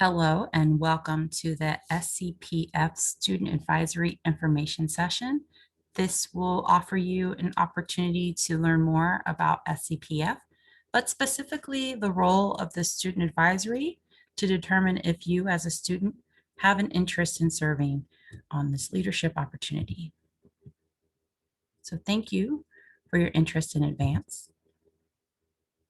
Hello and welcome to the SCPF Student Advisory Information Session. This will offer you an opportunity to learn more about SCPF, but specifically the role of the student advisory to determine if you as a student have an interest in serving on this leadership opportunity. So thank you for your interest in advance.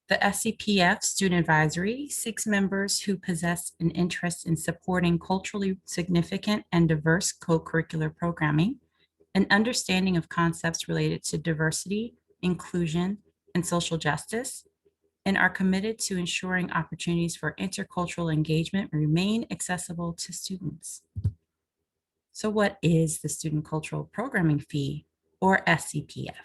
The SCPF Student Advisory seeks members who possess an interest in supporting culturally significant and diverse co-curricular programming, an understanding of concepts related to diversity, inclusion, and social justice, and are committed to ensuring opportunities for intercultural engagement remain accessible to students. So what is the Student Cultural Programming Fee, or SCPF?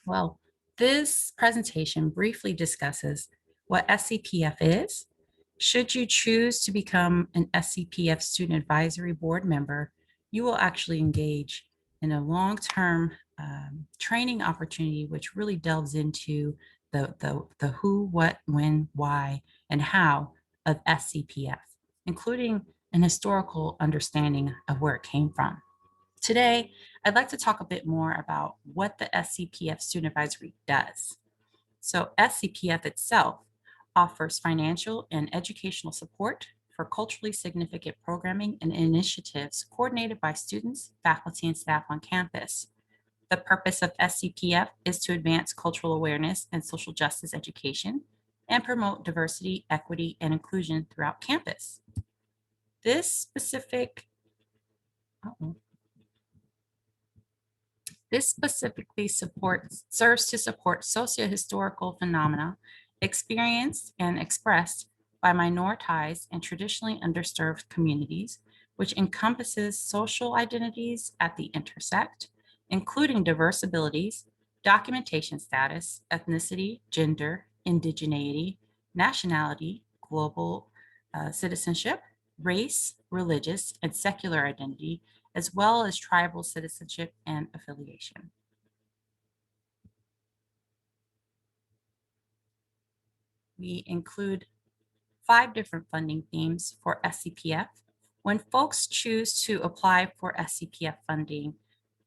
Well, this presentation briefly discusses what SCPF is. Should you choose to become an SCPF Student Advisory Board member, you will actually engage in a long-term training opportunity, which really delves into the who, what, when, why, and how of SCPF, including an historical understanding of where it came from. Today, I'd like to talk a bit more about what the SCPF Student Advisory does. So SCPF itself offers financial and educational support for culturally significant programming and initiatives coordinated by students, faculty, and staff on campus. The purpose of SCPF is to advance cultural awareness and social justice education and promote diversity, equity, and inclusion throughout campus. This specific, This specifically serves to support socio-historical phenomena experienced and expressed by minoritized and traditionally underserved communities, which encompasses social identities at the intersect, including diverse abilities, documentation status, ethnicity, gender, indigeneity, nationality, global citizenship, race, religious, and secular identity, as well as tribal citizenship and affiliation. We include 5 different funding themes for SCPF. When folks choose to apply for SCPF funding,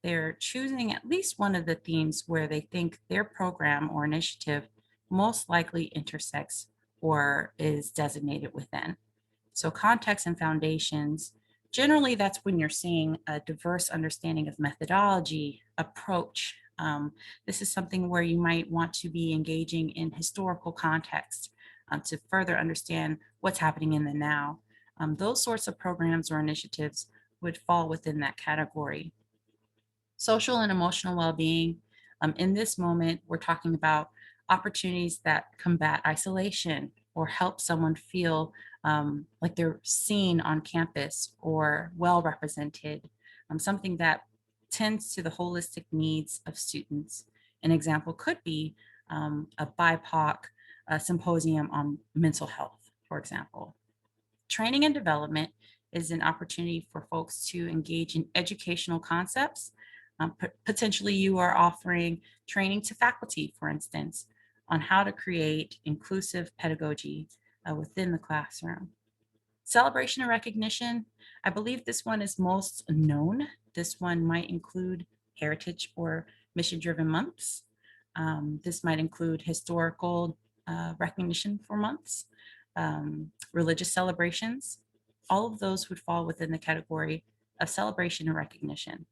they're choosing at least one of the themes where they think their program or initiative most likely intersects or is designated within. So context and foundations, generally that's when you're seeing a diverse understanding of methodology, approach. This is something where you might want to be engaging in historical context to further understand what's happening in the now. Those sorts of programs or initiatives would fall within that category. Social and emotional well-being. In this moment, we're talking about opportunities that combat isolation or help someone feel like they're seen on campus or well represented, something that tends to the holistic needs of students. An example could be a BIPOC symposium on mental health, for example. Training and development is an opportunity for folks to engage in educational concepts. Potentially, you are offering training to faculty, for instance, on how to create inclusive pedagogy within the classroom. Celebration and recognition, I believe this one is most known. This one might include heritage or mission-driven months. This might include historical recognition for months, religious celebrations. All of those would fall within the category of celebration and recognition.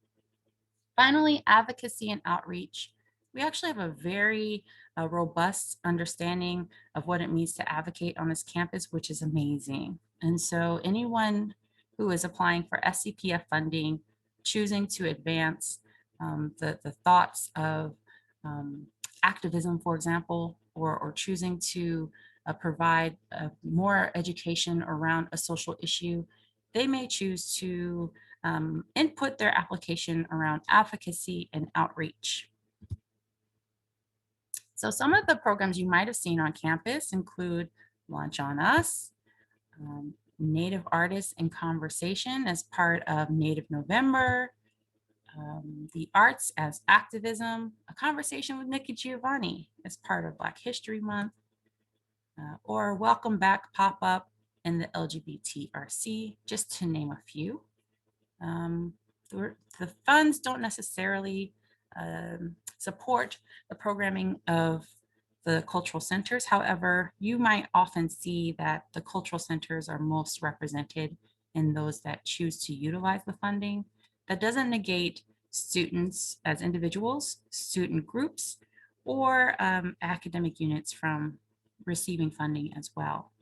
Finally, advocacy and outreach. We actually have a very robust understanding of what it means to advocate on this campus, which is amazing. And so anyone who is applying for SCPF funding, choosing to advance the thoughts of activism, for example, or choosing to provide more education around a social issue, they may choose to input their application around advocacy and outreach. So some of the programs you might have seen on campus include Launch on Us, Native Artists in Conversation as part of Native November, the Arts as Activism, a conversation with Nikki Giovanni as part of Black History Month, or Welcome Back pop-up and the LGBTRC, just to name a few. Um, the funds don't necessarily support the programming of the cultural centers. However, you might often see that the cultural centers are most represented in those that choose to utilize the funding. That doesn't negate students as individuals, student groups, or academic units from receiving funding as well.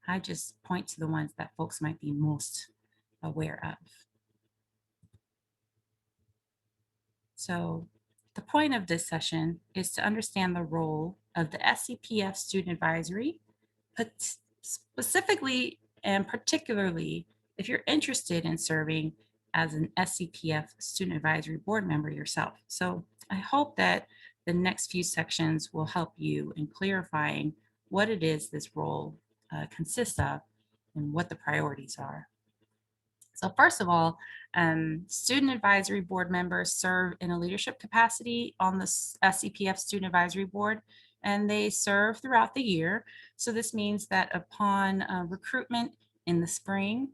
I just point to the ones that folks might be most aware of. So the point of this session is to understand the role of the SCPF Student Advisory, but specifically and particularly if you're interested in serving as an SCPF Student Advisory Board member yourself. So I hope that the next few sections will help you in clarifying what it is this role consists of and what the priorities are. So first of all, student advisory board members serve in a leadership capacity on the SCPF Student Advisory Board, and they serve throughout the year. So this means that upon recruitment in the spring,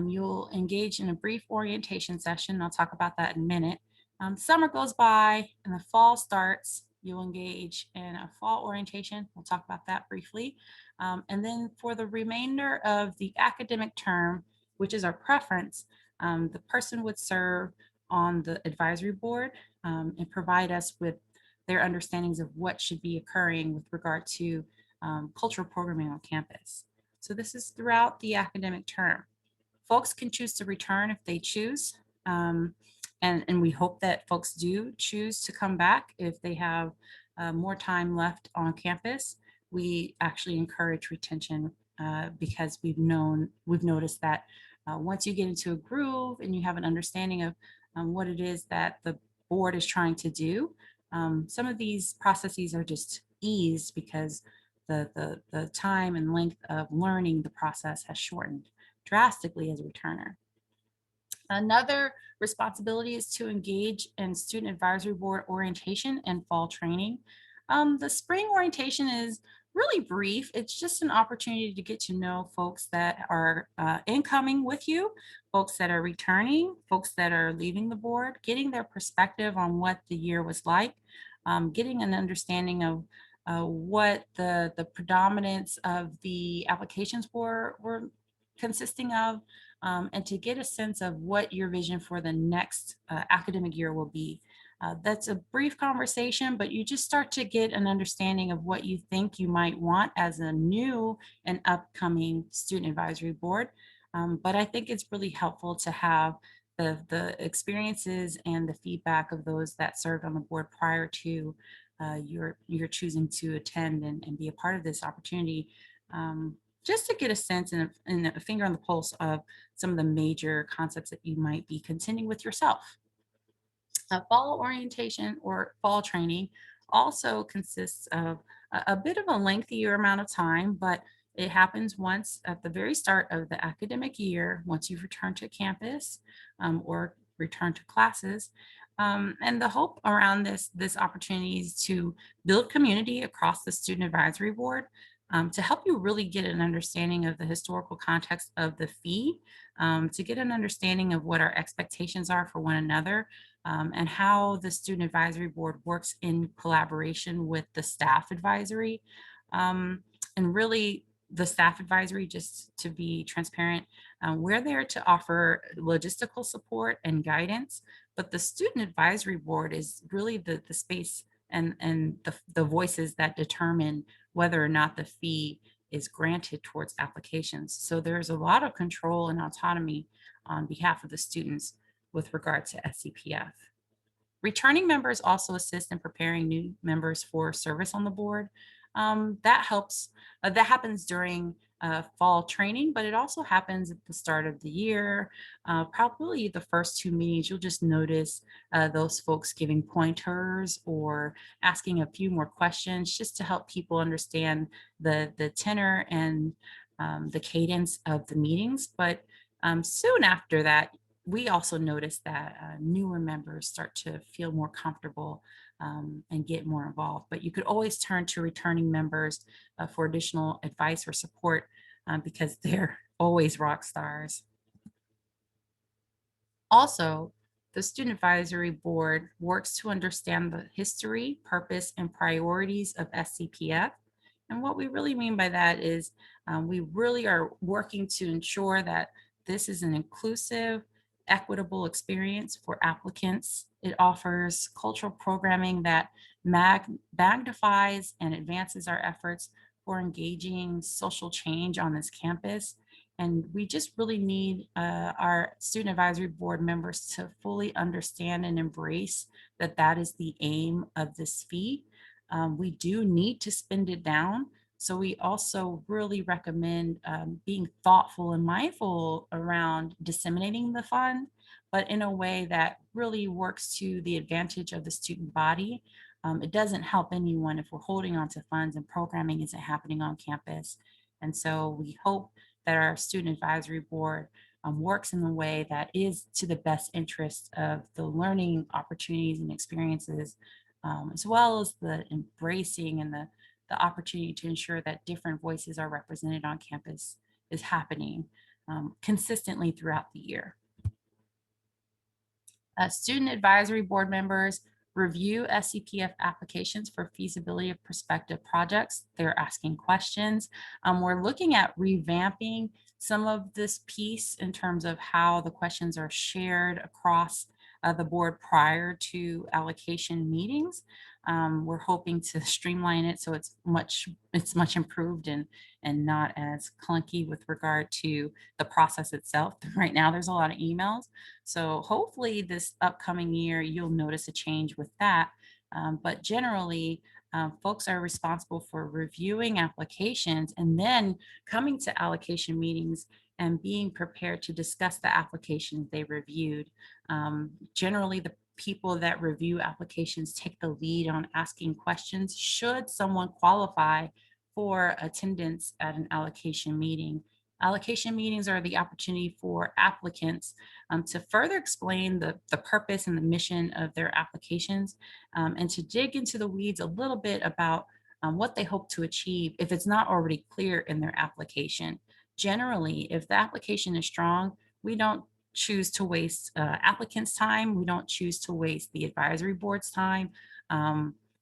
you'll engage in a brief orientation session. I'll talk about that in a minute. Summer goes by and the fall starts. You'll engage in a fall orientation. We'll talk about that briefly. And then for the remainder of the academic term, which is our preference, the person would serve on the advisory board and provide us with their understandings of what should be occurring with regard to cultural programming on campus. So this is throughout the academic term. Folks can choose to return if they choose. And we hope that folks do choose to come back if they have more time left on campus. We actually encourage retention because we've noticed that once you get into a groove and you have an understanding of what it is that the board is trying to do, some of these processes are just eased because the time and length of learning the process has shortened drastically as a returner. Another responsibility is to engage in student advisory board orientation and fall training. The spring orientation is really brief. It's just an opportunity to get to know folks that are incoming with you, folks that are returning, folks that are leaving the board, getting their perspective on what the year was like, getting an understanding of what the predominance of the applications were consisting of, and to get a sense of what your vision for the next academic year will be. That's a brief conversation, but you just start to get an understanding of what you think you might want as a new and upcoming student advisory board. But I think it's really helpful to have the experiences and the feedback of those that served on the board prior to your choosing to attend and be a part of this opportunity. Just to get a sense and a finger on the pulse of some of the major concepts that you might be contending with yourself. Fall orientation or fall training also consists of a bit of a lengthier amount of time, but it happens once at the very start of the academic year, once you've returned to campus or return to classes. And the hope around this opportunity is to build community across the student advisory board, to help you really get an understanding of the historical context of the fee, to get an understanding of what our expectations are for one another, and how the student advisory board works in collaboration with the staff advisory. And really, the staff advisory, just to be transparent, we're there to offer logistical support and guidance, but the student advisory board is really the space and the voices that determine whether or not the fee is granted towards applications. So there's a lot of control and autonomy on behalf of the students with regard to SCPF. Returning members also assist in preparing new members for service on the board. That helps, that happens during fall training, but it also happens at the start of the year. Probably the first two meetings, you'll just notice those folks giving pointers or asking a few more questions just to help people understand the tenor and the cadence of the meetings. But soon after that, we also noticed that newer members start to feel more comfortable and get more involved. But you could always turn to returning members for additional advice or support because always rock stars. Also, the Student Advisory Board works to understand the history, purpose, and priorities of SCPF. And what we really mean by that is we really are working to ensure that this is an inclusive, equitable experience for applicants. It offers cultural programming that magnifies and advances our efforts for engaging social change on this campus. And we just really need our student advisory board members to fully understand and embrace that that is the aim of this fee. We do need to spend it down. So we also really recommend being thoughtful and mindful around disseminating the fund, but in a way that really works to the advantage of the student body. It doesn't help anyone if we're holding on to funds and programming isn't happening on campus. And so we hope that our student advisory board works in a way that is to the best interest of the learning opportunities and experiences, as well as the embracing and the opportunity to ensure that different voices are represented on campus is happening consistently throughout the year. Student advisory board members review SCPF applications for feasibility of prospective projects. They're asking questions. We're looking at revamping some of this piece in terms of how the questions are shared across the board prior to allocation meetings. We're hoping to streamline it so it's much improved and not as clunky with regard to the process itself. Right now, there's a lot of emails. So hopefully this upcoming year, you'll notice a change with that. But generally, folks are responsible for reviewing applications and then coming to allocation meetings and being prepared to discuss the applications they reviewed. Generally, the people that review applications take the lead on asking questions should someone qualify for attendance at an allocation meeting. Allocation meetings are the opportunity for applicants to further explain the purpose and the mission of their applications and to dig into the weeds a little bit about what they hope to achieve if it's not already clear in their application. Generally, if the application is strong, we don't choose to waste applicants' time. We don't choose to waste the advisory board's time.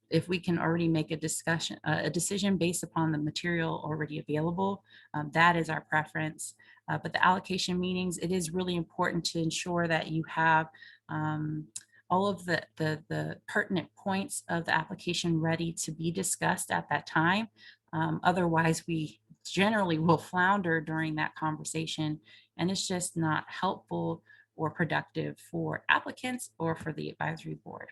If we can already make a decision based upon the material already available, that is our preference. But the allocation meetings, it is really important to ensure that you have all of the pertinent points of the application ready to be discussed at that time. Otherwise, we generally will flounder during that conversation, and it's just not helpful or productive for applicants or for the advisory board.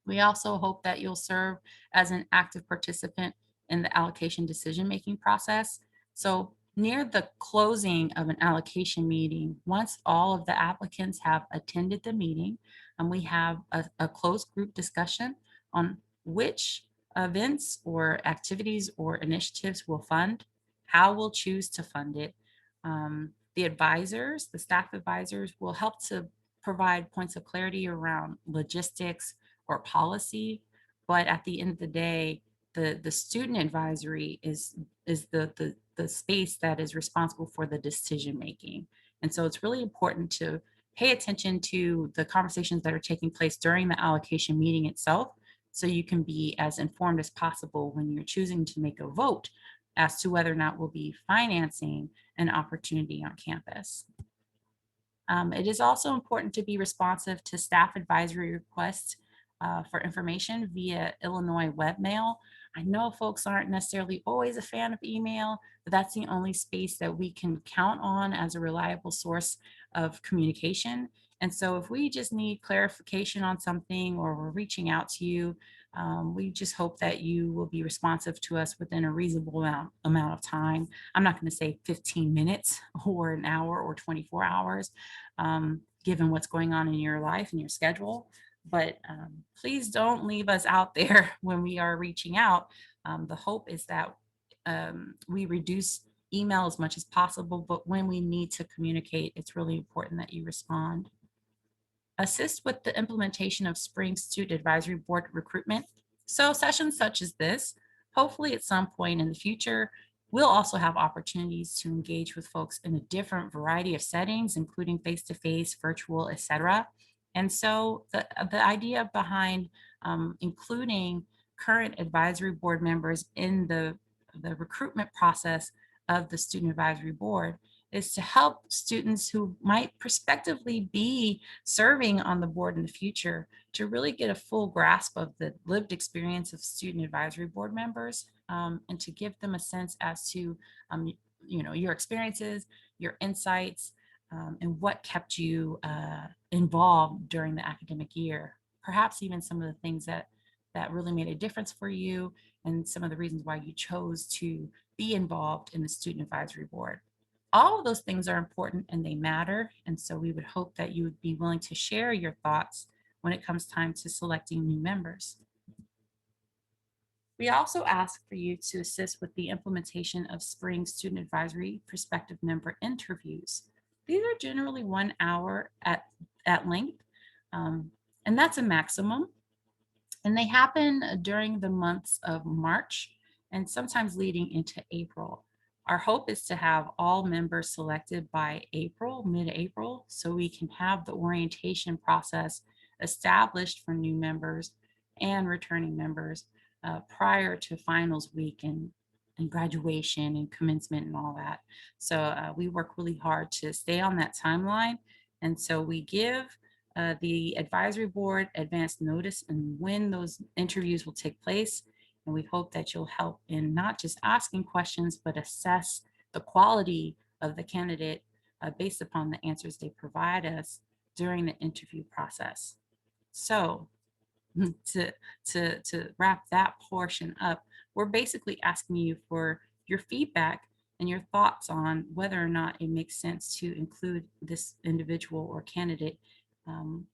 We also hope that you'll serve as an active participant in the allocation decision-making process. So near the closing of an allocation meeting, once all of the applicants have attended the meeting, and we have a closed group discussion on which events or activities or initiatives we'll fund, how we'll choose to fund it. The advisors, the staff advisors will help to provide points of clarity around logistics, or policy. But at the end of the day, the student advisory is the space that is responsible for the decision making. And so it's really important to pay attention to the conversations that are taking place during the allocation meeting itself so you can be as informed as possible when you're choosing to make a vote as to whether or not we'll be financing an opportunity on campus. It is also important to be responsive to staff advisory requests for information via Illinois webmail. I know folks aren't necessarily always a fan of email, but that's the only space that we can count on as a reliable source of communication. And so if we just need clarification on something or we're reaching out to you, we just hope that you will be responsive to us within a reasonable amount of time. I'm not going to say 15 minutes or an hour or 24 hours, given what's going on in your life and your schedule. But please don't leave us out there when we are reaching out. The hope is that we reduce email as much as possible, but when we need to communicate, it's really important that you respond. Assist with the implementation of spring student advisory board recruitment. So sessions such as this, hopefully at some point in the future, We'll also have opportunities to engage with folks in a different variety of settings, including face-to-face, virtual, etc. And so the idea behind including current advisory board members in the recruitment process of the student advisory board is to help students who might prospectively be serving on the board in the future to really get a full grasp of the lived experience of student advisory board members, and to give them a sense as to your experiences, your insights, and what kept you involved during the academic year. Perhaps even some of the things that really made a difference for you, and some of the reasons why you chose to be involved in the student advisory board. All of those things are important and they matter. And so we would hope that you would be willing to share your thoughts when it comes time to selecting new members. We also ask for you to assist with the implementation of spring student advisory prospective member interviews. These are generally 1 hour at length, um, and that's a maximum. And they happen during the months of March and sometimes leading into April. Our hope is to have all members selected by April, mid-April, so we can have the orientation process established for new members and returning members prior to finals week and graduation and commencement and all that. So we work really hard to stay on that timeline. And so we give the advisory board advance notice and when those interviews will take place. And we hope that you'll help in not just asking questions, but assess the quality of the candidate based upon the answers they provide us during the interview process. So to, to wrap that portion up, we're basically asking you for your feedback and your thoughts on whether or not it makes sense to include this individual or candidate um,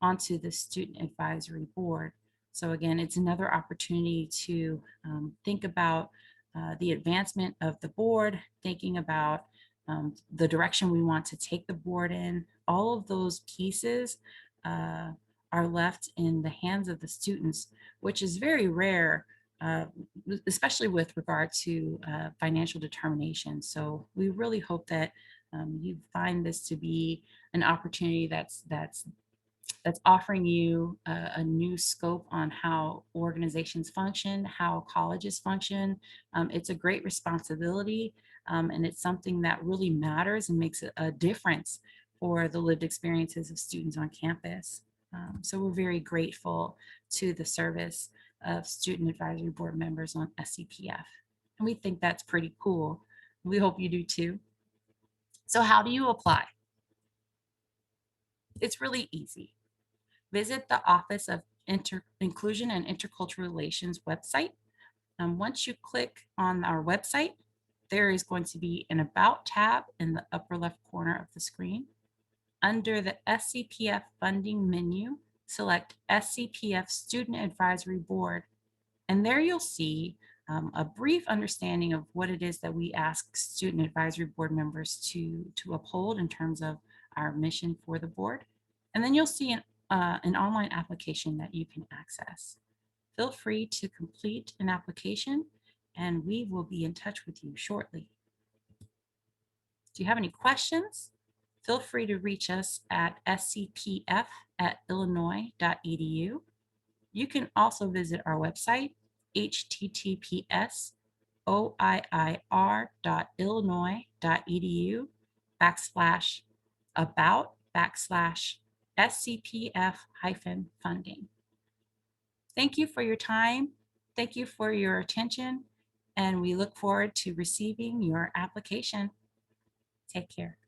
onto the student advisory board. So again, it's another opportunity to think about the advancement of the board, thinking about the direction we want to take the board in. All of those pieces are left in the hands of the students, which is very rare, uh, especially with regard to financial determination. So we really hope that you find this to be an opportunity that's offering you a new scope on how organizations function, how colleges function. It's a great responsibility, and it's something that really matters and makes a difference for the lived experiences of students on campus. So we're very grateful to the service of student advisory board members on SCPF. And we think that's pretty cool. We hope you do too. So how do you apply? It's really easy. Visit the Office of Inclusion and Intercultural Relations website. Once you click on our website, there is going to be an About tab in the upper left corner of the screen. Under the SCPF funding menu, select SCPF Student Advisory Board, and there you'll see a brief understanding of what it is that we ask student advisory board members to uphold in terms of our mission for the board. And then you'll see an online application that you can access. Feel free to complete an application and we will be in touch with you shortly. Do you have any questions? Feel free to reach us at scpf@illinois.edu. You can also visit our website, https://oiir.illinois.edu /about/SCPF-funding. Thank you for your time. Thank you for your attention, and we look forward to receiving your application. Take care.